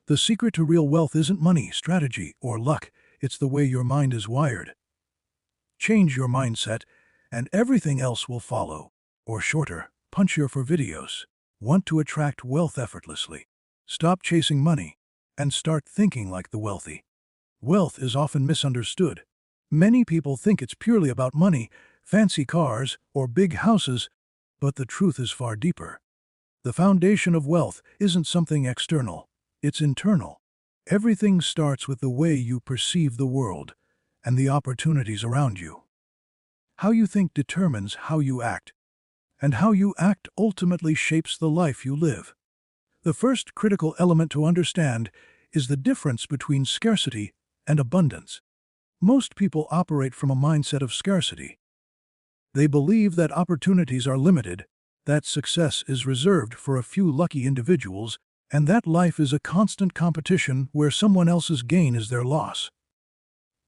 The secret to real wealth isn't money, strategy, or luck. It's the way your mind is wired. Change your mindset, and everything else will follow. Or shorter, punch here for videos. Want to attract wealth effortlessly? Stop chasing money and start thinking like the wealthy. Wealth is often misunderstood. Many people think it's purely about money, fancy cars, or big houses, but the truth is far deeper. The foundation of wealth isn't something external, it's internal. Everything starts with the way you perceive the world and the opportunities around you. How you think determines how you act, and how you act ultimately shapes the life you live. The first critical element to understand is the difference between scarcity and abundance. Most people operate from a mindset of scarcity. They believe that opportunities are limited, that success is reserved for a few lucky individuals, and that life is a constant competition where someone else's gain is their loss.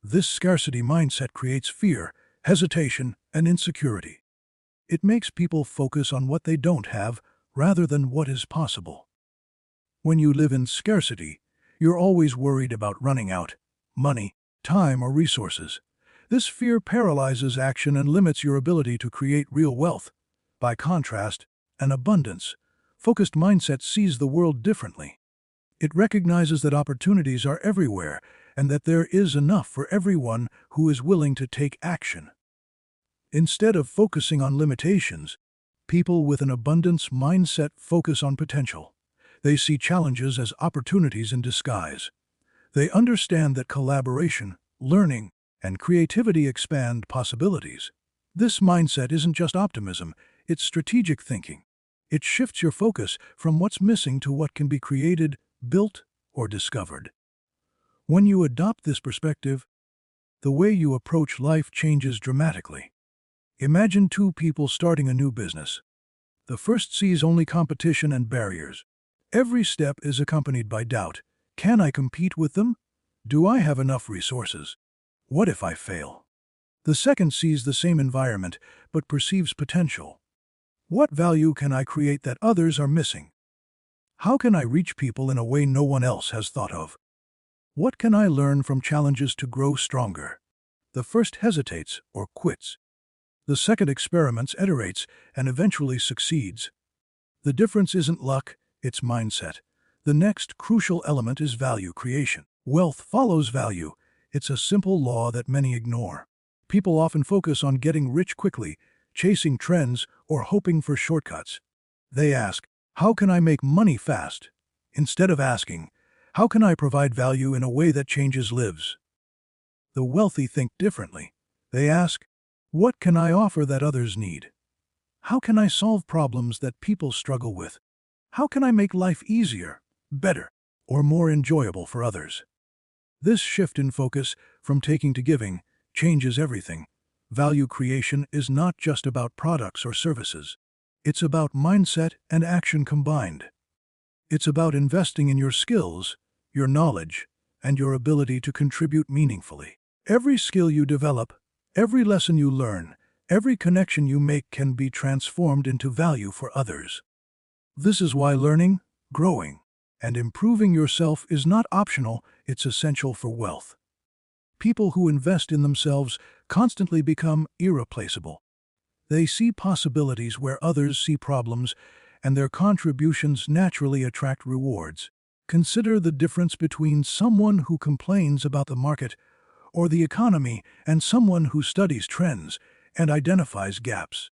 This scarcity mindset creates fear, hesitation, and insecurity. It makes people focus on what they don't have rather than what is possible. When you live in scarcity, you're always worried about running out money, time, or resources. This fear paralyzes action and limits your ability to create real wealth. By contrast, an abundance-focused mindset sees the world differently. It recognizes that opportunities are everywhere and that there is enough for everyone who is willing to take action. Instead of focusing on limitations, people with an abundance mindset focus on potential. They see challenges as opportunities in disguise. They understand that collaboration, learning, and creativity expand possibilities. This mindset isn't just optimism, it's strategic thinking. It shifts your focus from what's missing to what can be created, built, or discovered. When you adopt this perspective, the way you approach life changes dramatically. Imagine two people starting a new business. The first sees only competition and barriers. Every step is accompanied by doubt. Can I compete with them? Do I have enough resources? What if I fail? The second sees the same environment, but perceives potential. What value can I create that others are missing? How can I reach people in a way no one else has thought of? What can I learn from challenges to grow stronger? The first hesitates or quits. The second experiments, iterates, and eventually succeeds. The difference isn't luck, it's mindset. The next crucial element is value creation. Wealth follows value. It's a simple law that many ignore. People often focus on getting rich quickly, chasing trends, or hoping for shortcuts. They ask, how can I make money fast? Instead of asking, how can I provide value in a way that changes lives? The wealthy think differently. They ask, what can I offer that others need? How can I solve problems that people struggle with? How can I make life easier, better, or more enjoyable for others? This shift in focus from taking to giving changes everything. Value creation is not just about products or services. It's about mindset and action combined. It's about investing in your skills, your knowledge, and your ability to contribute meaningfully. Every skill you develop, every lesson you learn, every connection you make can be transformed into value for others. This is why learning, growing, and improving yourself is not optional, it's essential for wealth. People who invest in themselves constantly become irreplaceable. They see possibilities where others see problems, and their contributions naturally attract rewards. Consider the difference between someone who complains about the market or the economy and someone who studies trends and identifies gaps.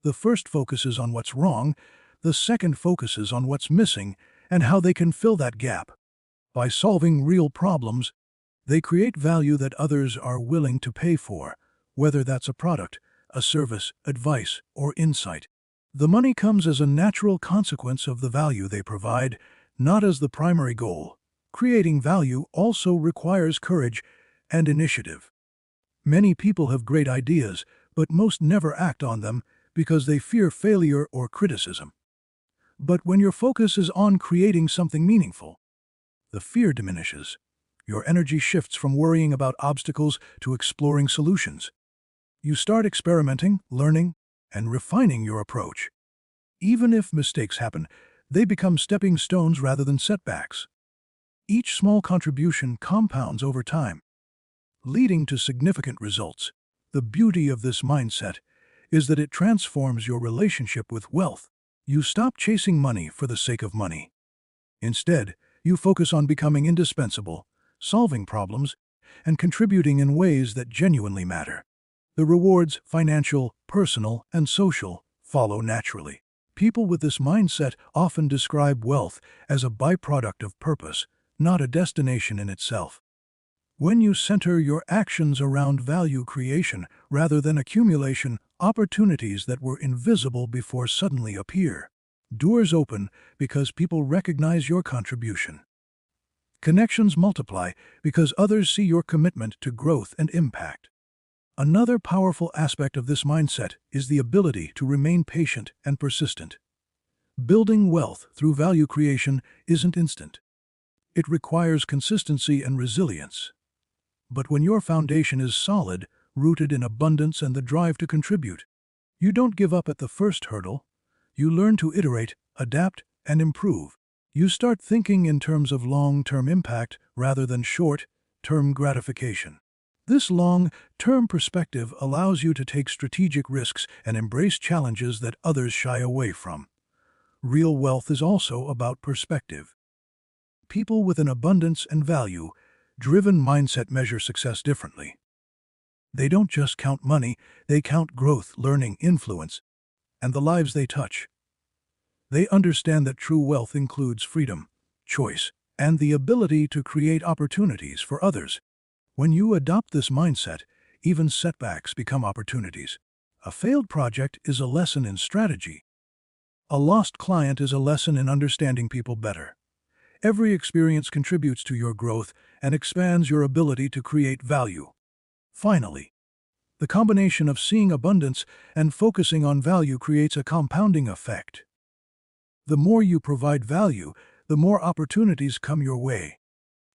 The first focuses on what's wrong, the second focuses on what's missing and how they can fill that gap. By solving real problems, they create value that others are willing to pay for, whether that's a product, a service, advice, or insight. The money comes as a natural consequence of the value they provide, not as the primary goal. Creating value also requires courage and initiative. Many people have great ideas, but most never act on them because they fear failure or criticism. But when your focus is on creating something meaningful, the fear diminishes. Your energy shifts from worrying about obstacles to exploring solutions. You start experimenting, learning, and refining your approach. Even if mistakes happen, they become stepping stones rather than setbacks. Each small contribution compounds over time, leading to significant results. The beauty of this mindset is that it transforms your relationship with wealth. You stop chasing money for the sake of money. Instead, you focus on becoming indispensable, solving problems, and contributing in ways that genuinely matter. The rewards, financial, personal, and social, follow naturally. People with this mindset often describe wealth as a byproduct of purpose, not a destination in itself. When you center your actions around value creation rather than accumulation, opportunities that were invisible before suddenly appear. Doors open because people recognize your contribution. Connections multiply because others see your commitment to growth and impact. Another powerful aspect of this mindset is the ability to remain patient and persistent. Building wealth through value creation isn't instant. It requires consistency and resilience. But when your foundation is solid, rooted in abundance and the drive to contribute, you don't give up at the first hurdle. You learn to iterate, adapt, and improve. You start thinking in terms of long-term impact rather than short-term gratification. This long-term perspective allows you to take strategic risks and embrace challenges that others shy away from. Real wealth is also about perspective. People with an abundance and value-driven mindset measure success differently. They don't just count money, they count growth, learning, influence, and the lives they touch. They understand that true wealth includes freedom, choice, and the ability to create opportunities for others. When you adopt this mindset, even setbacks become opportunities. A failed project is a lesson in strategy. A lost client is a lesson in understanding people better. Every experience contributes to your growth and expands your ability to create value. Finally, the combination of seeing abundance and focusing on value creates a compounding effect. The more you provide value, the more opportunities come your way.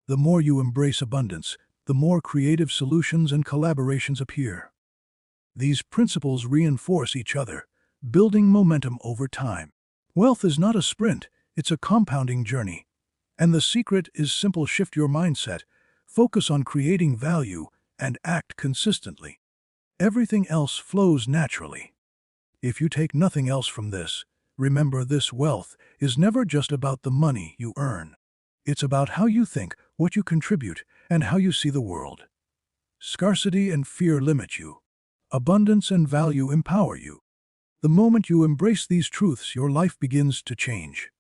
The more you embrace abundance, the more creative solutions and collaborations appear. These principles reinforce each other, building momentum over time. Wealth is not a sprint, it's a compounding journey. And the secret is simple: shift your mindset, focus on creating value, and act consistently. Everything else flows naturally. If you take nothing else from this, remember this: wealth is never just about the money you earn. It's about how you think, what you contribute, and how you see the world. Scarcity and fear limit you. Abundance and value empower you. The moment you embrace these truths, your life begins to change.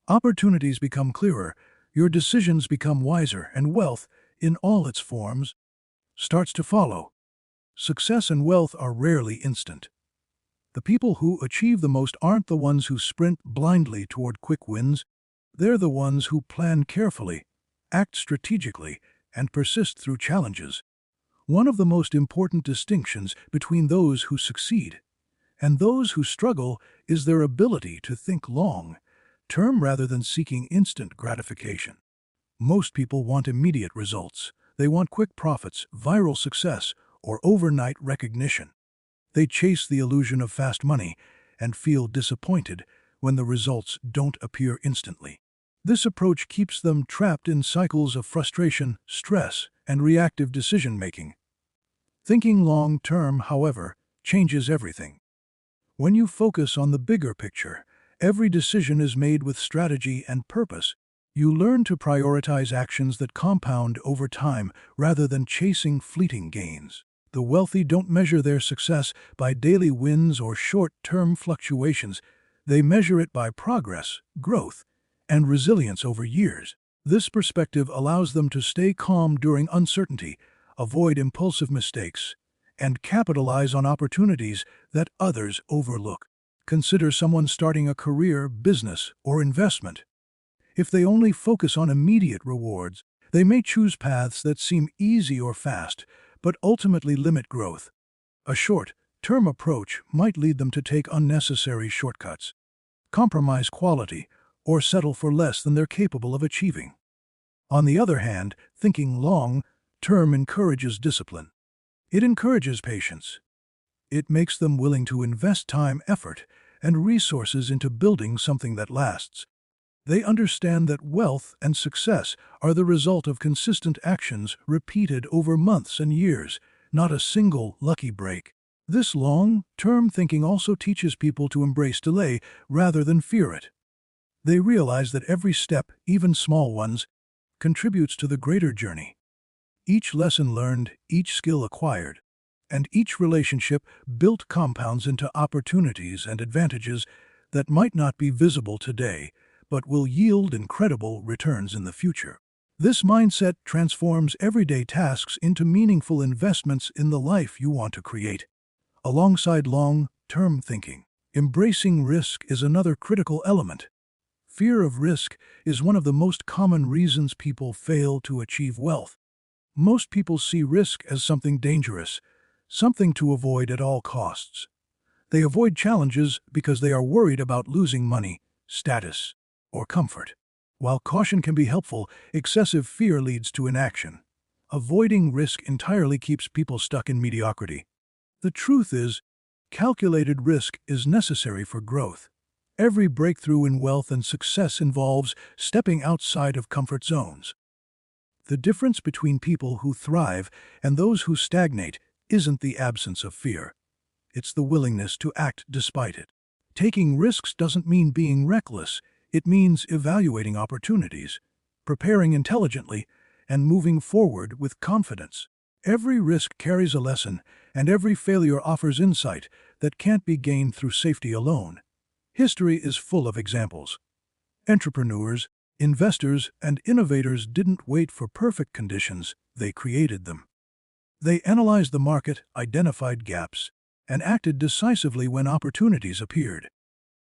Opportunities become clearer, your decisions become wiser, and wealth, in all its forms, starts to follow. Success and wealth are rarely instant. The people who achieve the most aren't the ones who sprint blindly toward quick wins. They're the ones who plan carefully, act strategically, and persist through challenges. One of the most important distinctions between those who succeed and those who struggle is their ability to think long-term rather than seeking instant gratification. Most people want immediate results. They want quick profits, viral success, or overnight recognition. They chase the illusion of fast money and feel disappointed when the results don't appear instantly. This approach keeps them trapped in cycles of frustration, stress, and reactive decision-making. Thinking long-term, however, changes everything. When you focus on the bigger picture, every decision is made with strategy and purpose. You learn to prioritize actions that compound over time rather than chasing fleeting gains. The wealthy don't measure their success by daily wins or short-term fluctuations. They measure it by progress, growth, and resilience over years. This perspective allows them to stay calm during uncertainty, avoid impulsive mistakes, and capitalize on opportunities that others overlook. Consider someone starting a career, business, or investment. If they only focus on immediate rewards, they may choose paths that seem easy or fast, but ultimately limit growth. A short-term approach might lead them to take unnecessary shortcuts, compromise quality, or settle for less than they're capable of achieving. On the other hand, thinking long-term encourages discipline. It encourages patience. It makes them willing to invest time, effort, and resources into building something that lasts. They understand that wealth and success are the result of consistent actions repeated over months and years, not a single lucky break. This long-term thinking also teaches people to embrace delay rather than fear it. They realize that every step, even small ones, contributes to the greater journey. Each lesson learned, each skill acquired, and each relationship built compounds into opportunities and advantages that might not be visible today, but will yield incredible returns in the future. This mindset transforms everyday tasks into meaningful investments in the life you want to create. Alongside long-term thinking, embracing risk is another critical element. Fear of risk is one of the most common reasons people fail to achieve wealth. Most people see risk as something dangerous, something to avoid at all costs. They avoid challenges because they are worried about losing money, status, or comfort. While caution can be helpful, excessive fear leads to inaction. Avoiding risk entirely keeps people stuck in mediocrity. The truth is, calculated risk is necessary for growth. Every breakthrough in wealth and success involves stepping outside of comfort zones. The difference between people who thrive and those who stagnate isn't the absence of fear. It's the willingness to act despite it. Taking risks doesn't mean being reckless. It means evaluating opportunities, preparing intelligently, and moving forward with confidence. Every risk carries a lesson, and every failure offers insight that can't be gained through safety alone. History is full of examples. Entrepreneurs, investors, and innovators didn't wait for perfect conditions, they created them. They analyzed the market, identified gaps, and acted decisively when opportunities appeared.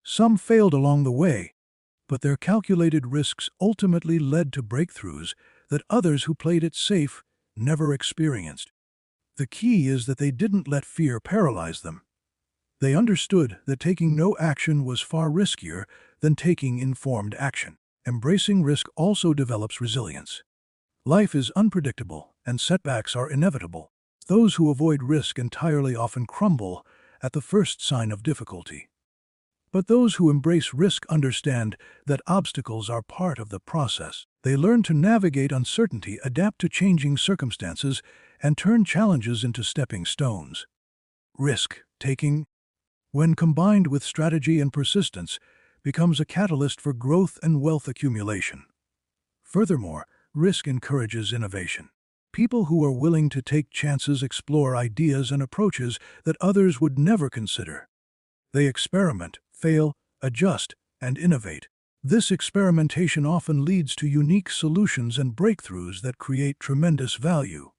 Some failed along the way, but their calculated risks ultimately led to breakthroughs that others who played it safe never experienced. The key is that they didn't let fear paralyze them. They understood that taking no action was far riskier than taking informed action. Embracing risk also develops resilience. Life is unpredictable, and setbacks are inevitable. Those who avoid risk entirely often crumble at the first sign of difficulty. But those who embrace risk understand that obstacles are part of the process. They learn to navigate uncertainty, adapt to changing circumstances, and turn challenges into stepping stones. Risk-taking, when combined with strategy and persistence, becomes a catalyst for growth and wealth accumulation. Furthermore, risk encourages innovation. People who are willing to take chances explore ideas and approaches that others would never consider. They experiment, fail, adjust, and innovate. This experimentation often leads to unique solutions and breakthroughs that create tremendous value.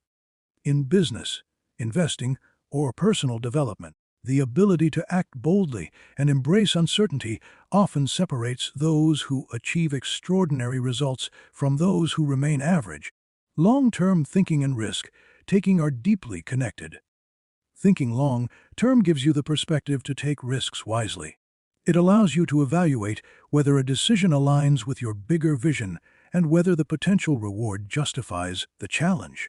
In business, investing, or personal development, the ability to act boldly and embrace uncertainty often separates those who achieve extraordinary results from those who remain average. Long-term thinking and risk-taking are deeply connected. Thinking long-term gives you the perspective to take risks wisely. It allows you to evaluate whether a decision aligns with your bigger vision and whether the potential reward justifies the challenge.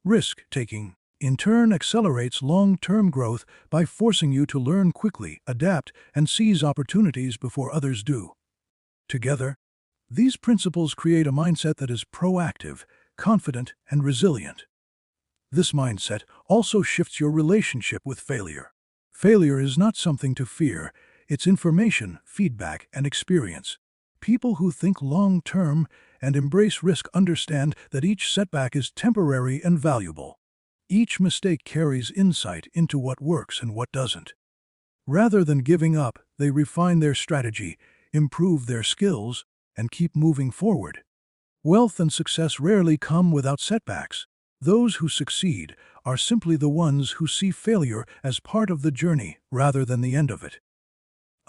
Risk-taking, in turn, accelerates long-term growth by forcing you to learn quickly, adapt, and seize opportunities before others do. Together, these principles create a mindset that is proactive, confident, and resilient. This mindset also shifts your relationship with failure. Failure is not something to fear, it's information, feedback, and experience. People who think long-term and embrace risk understand that each setback is temporary and valuable. Each mistake carries insight into what works and what doesn't. Rather than giving up, they refine their strategy, improve their skills, and keep moving forward. Wealth and success rarely come without setbacks. Those who succeed are simply the ones who see failure as part of the journey rather than the end of it.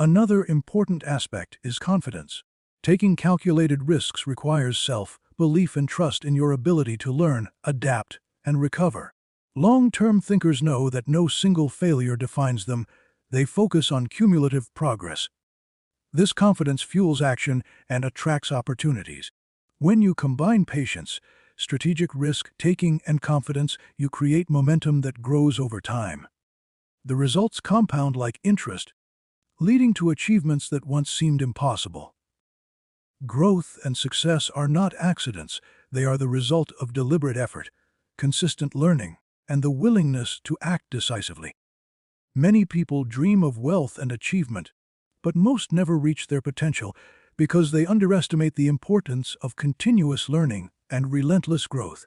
Another important aspect is confidence. Taking calculated risks requires self-belief and trust in your ability to learn, adapt, and recover. Long-term thinkers know that no single failure defines them. They focus on cumulative progress. This confidence fuels action and attracts opportunities. When you combine patience, strategic risk-taking, and confidence, you create momentum that grows over time. The results compound like interest, leading to achievements that once seemed impossible. Growth and success are not accidents, they are the result of deliberate effort, consistent learning, and the willingness to act decisively. Many people dream of wealth and achievement, but most never reach their potential because they underestimate the importance of continuous learning and relentless growth.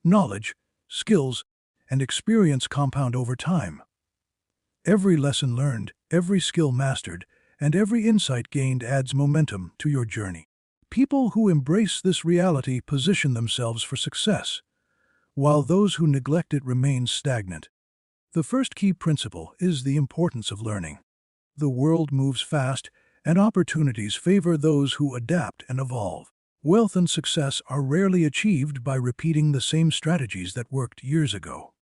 Knowledge, skills, and experience compound over time. Every lesson learned, every skill mastered, and every insight gained adds momentum to your journey. People who embrace this reality position themselves for success, while those who neglect it remain stagnant. The first key principle is the importance of learning. The world moves fast, and opportunities favor those who adapt and evolve. Wealth and success are rarely achieved by repeating the same strategies that worked years ago.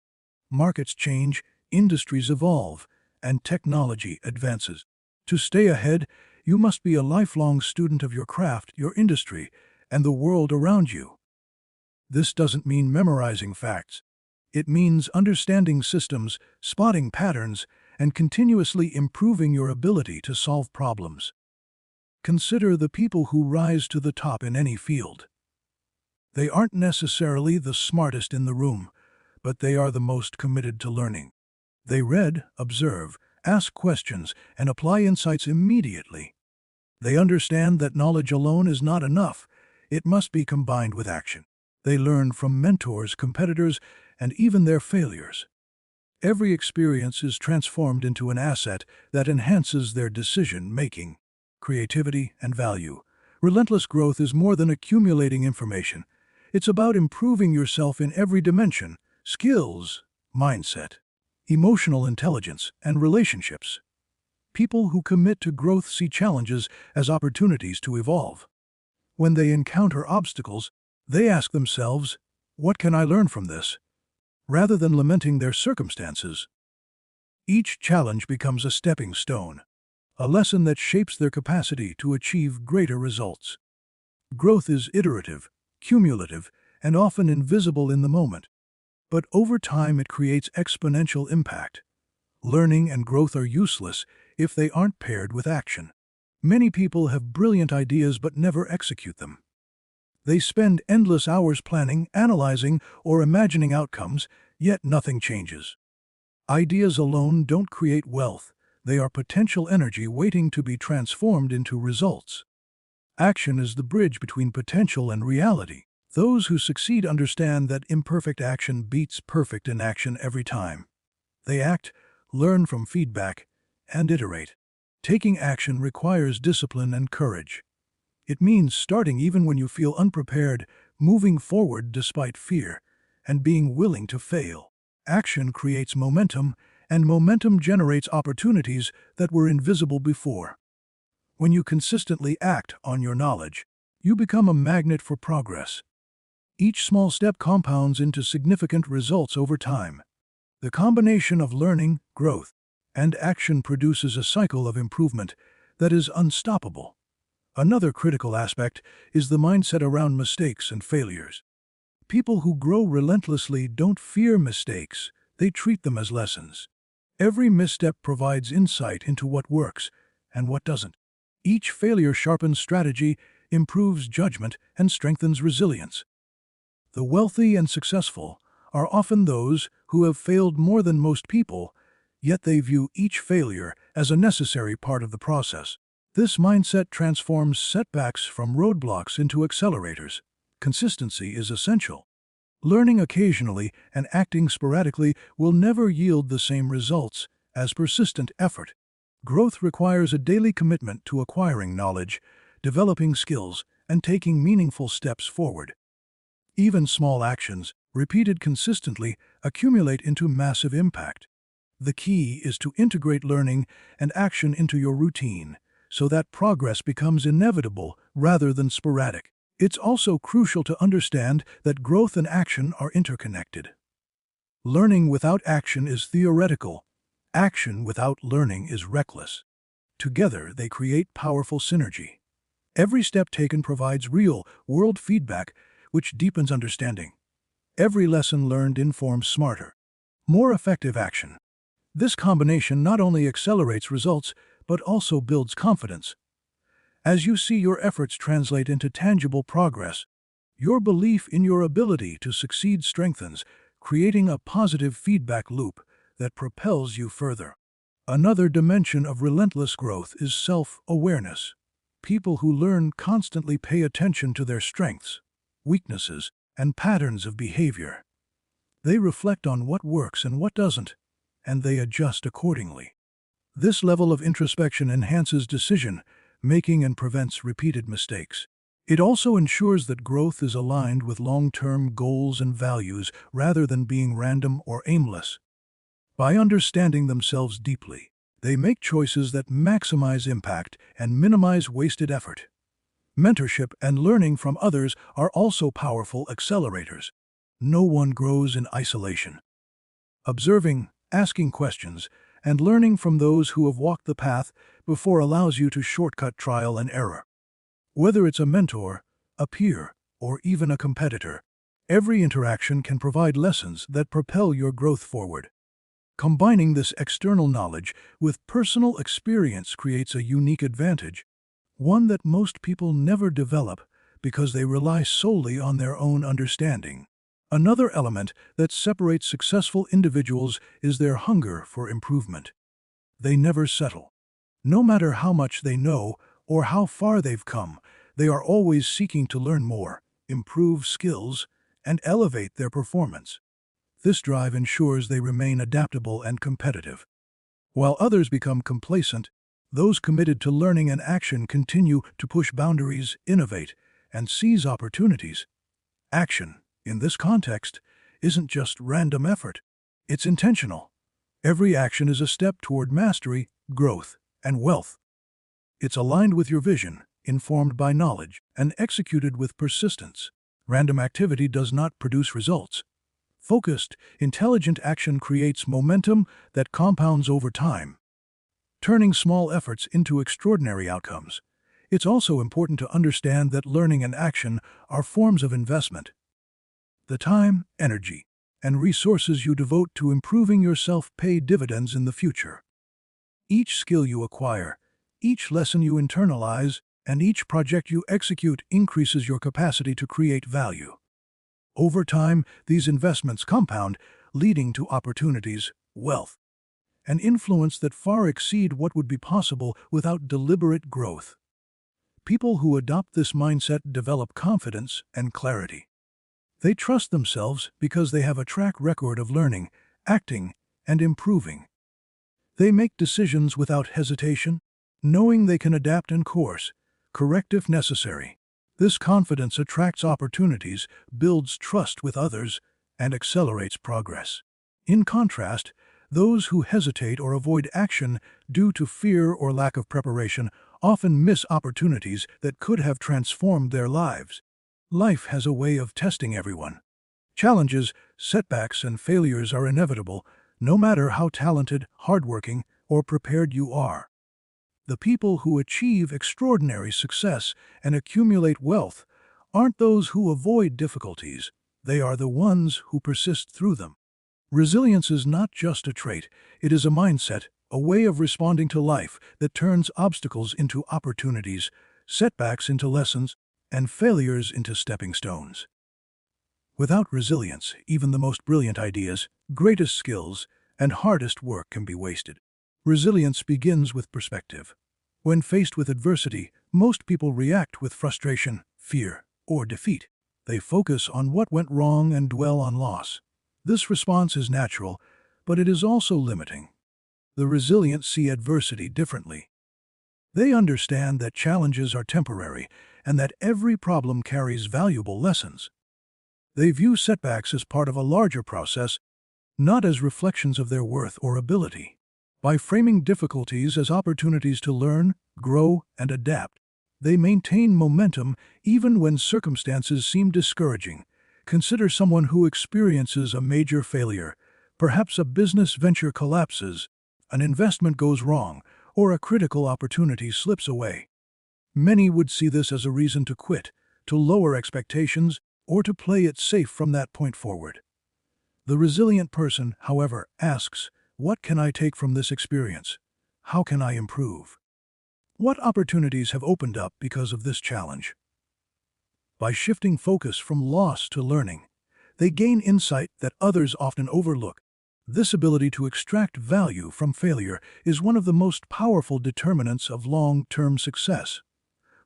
Markets change, industries evolve, and technology advances. To stay ahead, you must be a lifelong student of your craft, your industry, and the world around you. This doesn't mean memorizing facts. It means understanding systems, spotting patterns, and continuously improving your ability to solve problems. Consider the people who rise to the top in any field. They aren't necessarily the smartest in the room, but they are the most committed to learning. They read, observe, ask questions, and apply insights immediately. They understand that knowledge alone is not enough. It must be combined with action. They learn from mentors, competitors, and even their failures. Every experience is transformed into an asset that enhances their decision-making, creativity, and value. Relentless growth is more than accumulating information. It's about improving yourself in every dimension: skills, mindset, emotional intelligence, and relationships. People who commit to growth see challenges as opportunities to evolve. When they encounter obstacles, they ask themselves, "What can I learn from this?" rather than lamenting their circumstances. Each challenge becomes a stepping stone, a lesson that shapes their capacity to achieve greater results. Growth is iterative, cumulative, and often invisible in the moment, but over time it creates exponential impact. Learning and growth are useless if they aren't paired with action. Many people have brilliant ideas but never execute them. They spend endless hours planning, analyzing, or imagining outcomes, yet nothing changes. Ideas alone don't create wealth. They are potential energy waiting to be transformed into results. Action is the bridge between potential and reality. Those who succeed understand that imperfect action beats perfect inaction every time. They act, learn from feedback, and iterate. Taking action requires discipline and courage. It means starting even when you feel unprepared, moving forward despite fear, and being willing to fail. Action creates momentum, and momentum generates opportunities that were invisible before. When you consistently act on your knowledge, you become a magnet for progress. Each small step compounds into significant results over time. The combination of learning, growth, and action produces a cycle of improvement that is unstoppable. Another critical aspect is the mindset around mistakes and failures. People who grow relentlessly don't fear mistakes, they treat them as lessons. Every misstep provides insight into what works and what doesn't. Each failure sharpens strategy, improves judgment, and strengthens resilience. The wealthy and successful are often those who have failed more than most people, yet they view each failure as a necessary part of the process. This mindset transforms setbacks from roadblocks into accelerators. Consistency is essential. Learning occasionally and acting sporadically will never yield the same results as persistent effort. Growth requires a daily commitment to acquiring knowledge, developing skills, and taking meaningful steps forward. Even small actions, repeated consistently, accumulate into massive impact. The key is to integrate learning and action into your routine, so that progress becomes inevitable rather than sporadic. It's also crucial to understand that growth and action are interconnected. Learning without action is theoretical. Action without learning is reckless. Together, they create powerful synergy. Every step taken provides real-world feedback, which deepens understanding. Every lesson learned informs smarter, more effective action. This combination not only accelerates results, but also builds confidence. As you see your efforts translate into tangible progress, your belief in your ability to succeed strengthens, creating a positive feedback loop that propels you further. Another dimension of relentless growth is self-awareness. People who learn constantly pay attention to their strengths, weaknesses, and patterns of behavior. They reflect on what works and what doesn't, and they adjust accordingly. This level of introspection enhances decision-making and prevents repeated mistakes. It also ensures that growth is aligned with long-term goals and values rather than being random or aimless. By understanding themselves deeply, they make choices that maximize impact and minimize wasted effort. Mentorship and learning from others are also powerful accelerators. No one grows in isolation. Observing, asking questions, and learning from those who have walked the path before allows you to shortcut trial and error. Whether it's a mentor, a peer, or even a competitor, every interaction can provide lessons that propel your growth forward. Combining this external knowledge with personal experience creates a unique advantage, one that most people never develop because they rely solely on their own understanding. Another element that separates successful individuals is their hunger for improvement. They never settle. No matter how much they know or how far they've come, they are always seeking to learn more, improve skills, and elevate their performance. This drive ensures they remain adaptable and competitive. While others become complacent, those committed to learning and action continue to push boundaries, innovate, and seize opportunities. Action, in this context, isn't just random effort. It's intentional. Every action is a step toward mastery, growth, and wealth. It's aligned with your vision, informed by knowledge, and executed with persistence. Random activity does not produce results. Focused, intelligent action creates momentum that compounds over time, turning small efforts into extraordinary outcomes. It's also important to understand that learning and action are forms of investment. The time, energy, and resources you devote to improving yourself pay dividends in the future. Each skill you acquire, each lesson you internalize, and each project you execute increases your capacity to create value. Over time, these investments compound, leading to opportunities, wealth, and influence that far exceed what would be possible without deliberate growth. People who adopt this mindset develop confidence and clarity. They trust themselves because they have a track record of learning, acting, and improving. They make decisions without hesitation, knowing they can adapt and correct if necessary. This confidence attracts opportunities, builds trust with others, and accelerates progress. In contrast, those who hesitate or avoid action due to fear or lack of preparation often miss opportunities that could have transformed their lives. Life has a way of testing everyone. Challenges, setbacks, and failures are inevitable, no matter how talented, hardworking, or prepared you are. The people who achieve extraordinary success and accumulate wealth aren't those who avoid difficulties, they are the ones who persist through them. Resilience is not just a trait, it is a mindset, a way of responding to life that turns obstacles into opportunities, setbacks into lessons, and failures into stepping stones. Without resilience, even the most brilliant ideas, greatest skills, and hardest work can be wasted. Resilience begins with perspective. When faced with adversity, most people react with frustration, fear, or defeat. They focus on what went wrong and dwell on loss. This response is natural, but it is also limiting. The resilient see adversity differently. They understand that challenges are temporary and that every problem carries valuable lessons. They view setbacks as part of a larger process, not as reflections of their worth or ability. By framing difficulties as opportunities to learn, grow, and adapt, they maintain momentum even when circumstances seem discouraging. Consider someone who experiences a major failure. Perhaps a business venture collapses, an investment goes wrong, or a critical opportunity slips away. Many would see this as a reason to quit, to lower expectations, or to play it safe from that point forward. The resilient person, however, asks, "What can I take from this experience? How can I improve?" What opportunities have opened up because of this challenge? By shifting focus from loss to learning, they gain insight that others often overlook. This ability to extract value from failure is one of the most powerful determinants of long-term success.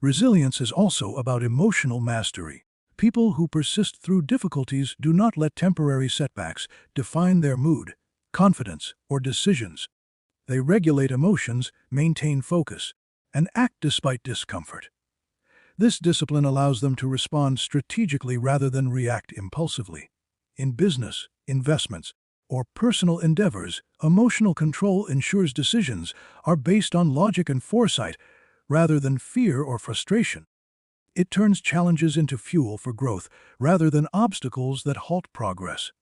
Resilience is also about emotional mastery. People who persist through difficulties do not let temporary setbacks define their mood, confidence, or decisions. They regulate emotions, maintain focus, and act despite discomfort. This discipline allows them to respond strategically rather than react impulsively. In business, investments, or personal endeavors, emotional control ensures decisions are based on logic and foresight rather than fear or frustration. It turns challenges into fuel for growth rather than obstacles that halt progress.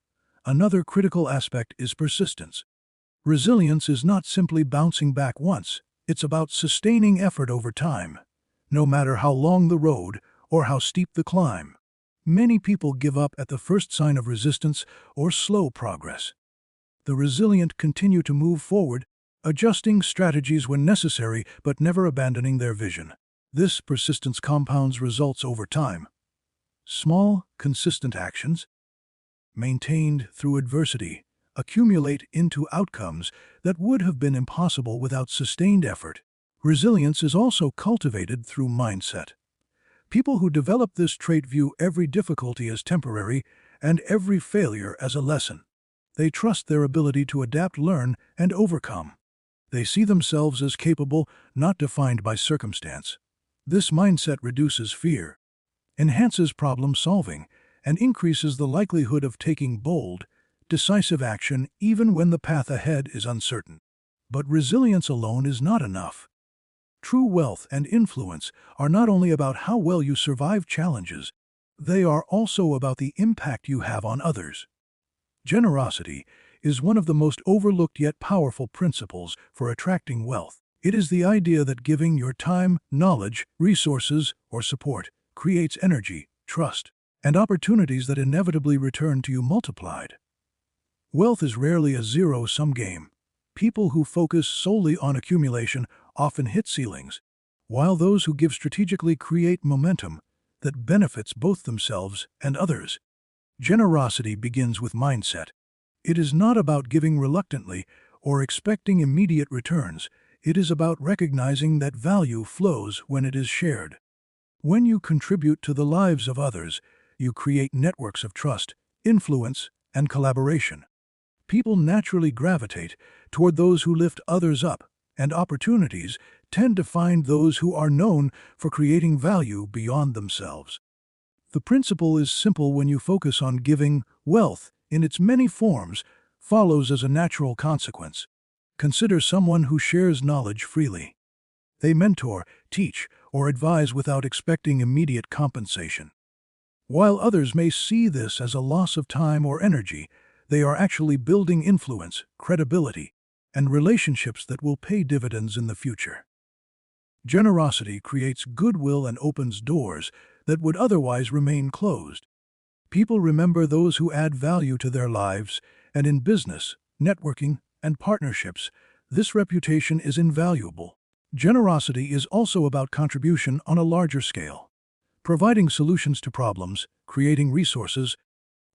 Another critical aspect is persistence. Resilience is not simply bouncing back once, it's about sustaining effort over time, no matter how long the road or how steep the climb. Many people give up at the first sign of resistance or slow progress. The resilient continue to move forward, adjusting strategies when necessary but never abandoning their vision. This persistence compounds results over time. Small, consistent actions, maintained through adversity, accumulate into outcomes that would have been impossible without sustained effort. Resilience is also cultivated through mindset. People who develop this trait view every difficulty as temporary and every failure as a lesson. They trust their ability to adapt, learn, and overcome. They see themselves as capable, not defined by circumstance. This mindset reduces fear, enhances problem solving, and increases the likelihood of taking bold, decisive action even when the path ahead is uncertain. But resilience alone is not enough. True wealth and influence are not only about how well you survive challenges, they are also about the impact you have on others. Generosity is one of the most overlooked yet powerful principles for attracting wealth. It is the idea that giving your time, knowledge, resources, or support creates energy, trust, and opportunities that inevitably return to you multiplied. Wealth is rarely a zero-sum game. People who focus solely on accumulation often hit ceilings, while those who give strategically create momentum that benefits both themselves and others. Generosity begins with mindset. It is not about giving reluctantly or expecting immediate returns. It is about recognizing that value flows when it is shared. When you contribute to the lives of others, you create networks of trust, influence, and collaboration. People naturally gravitate toward those who lift others up, and opportunities tend to find those who are known for creating value beyond themselves. The principle is simple. When you focus on giving, wealth, in its many forms, follows as a natural consequence. Consider someone who shares knowledge freely. They mentor, teach, or advise without expecting immediate compensation. While others may see this as a loss of time or energy, they are actually building influence, credibility, and relationships that will pay dividends in the future. Generosity creates goodwill and opens doors that would otherwise remain closed. People remember those who add value to their lives, and in business, networking, and partnerships, this reputation is invaluable. Generosity is also about contribution on a larger scale. Providing solutions to problems, creating resources,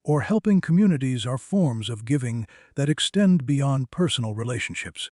or helping communities are forms of giving that extend beyond personal relationships.